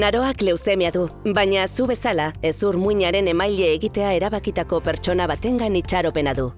Naroak leuzemia du, baina zu bezala, hezur muinaren emaile egitea erabakitako pertsona batengan itxaropena du.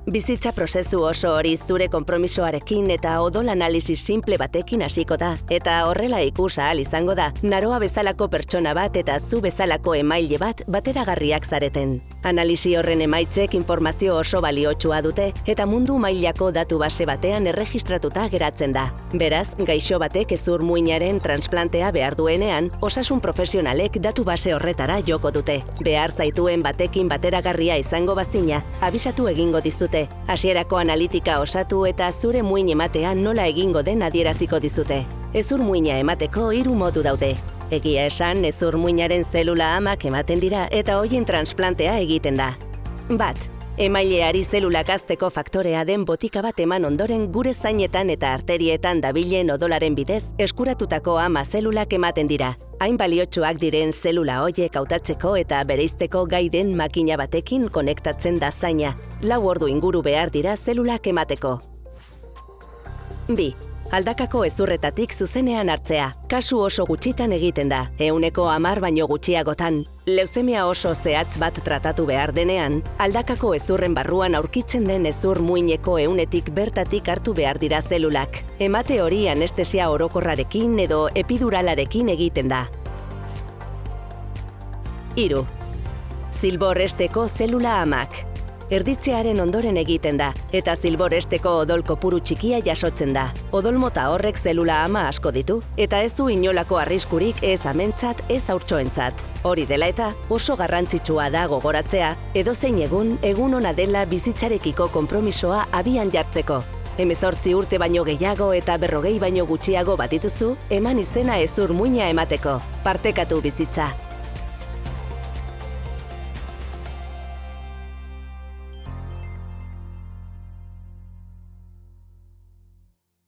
Bizitza prozesu oso hori zure konpromisoarekin eta odol analisis simple batekin hasiko da, eta horrela ikus ahal izango da, naroa bezalako pertsona bat eta zu bezalako emaile bat bateragarriak zareten. Analisi horren emaitzek informazio oso baliotsua dute eta mundu mailako datu base batean erregistratuta geratzen da. Beraz, gaixo batek hezur muinaren transplantea behar duenean, osasun profesionalek datu base horretara joko dute. Behar zaituen batekin bateragarria izango bazina, abisatu egingo dizute. Hasierako analitika osatu eta zure muin ematea nola egingo den adieraziko dizute. Hezur muina emateko 3 modu daude. Egia esan, hezur muinaren zelula amak ematen dira eta hoien transplantea egiten da. 1. Emaileari zelulak hazteko faktorea den botika bat eman ondoren gure zainetan eta arterietan dabilen odolaren bidez eskuratutako ama zelulak ematen dira. Hain baliotsuak diren zelula hoiek hautatzeko eta bereizteko gai den makina batekin konektatzen da zaina. 4 ordu inguru behar dira zelulak emateko. 2. Aldakako hezurretatik zuzenean hartzea. Kasu oso gutxitan egiten da, 10% baino gutxiagotan. Leuzemia oso zehatz bat tratatu behar denean, aldakako hezurren barruan aurkitzen den hezur muineko 100tik bertatik hartu behar dira zelulak. Emate hori anestesia orokorrarekin edo epiduralarekin egiten da. 3. Zilbor-esteko zelula amak. Erditzearen ondoren egiten da, eta zilbor-esteko odol kopuru txikia jasotzen da. Odol mota horrek zelula ama asko ditu, eta ez du inolako arriskurik ez amentzat, ez haurtxoentzat. Hori dela eta oso garrantzitsua da gogoratzea, edozein egun ona dela bizitzarekiko konpromisoa abian jartzeko. 18 urte baino gehiago eta 40 baino gutxiago badituzu, eman izena hezur muina emateko. Partekatu bizitza.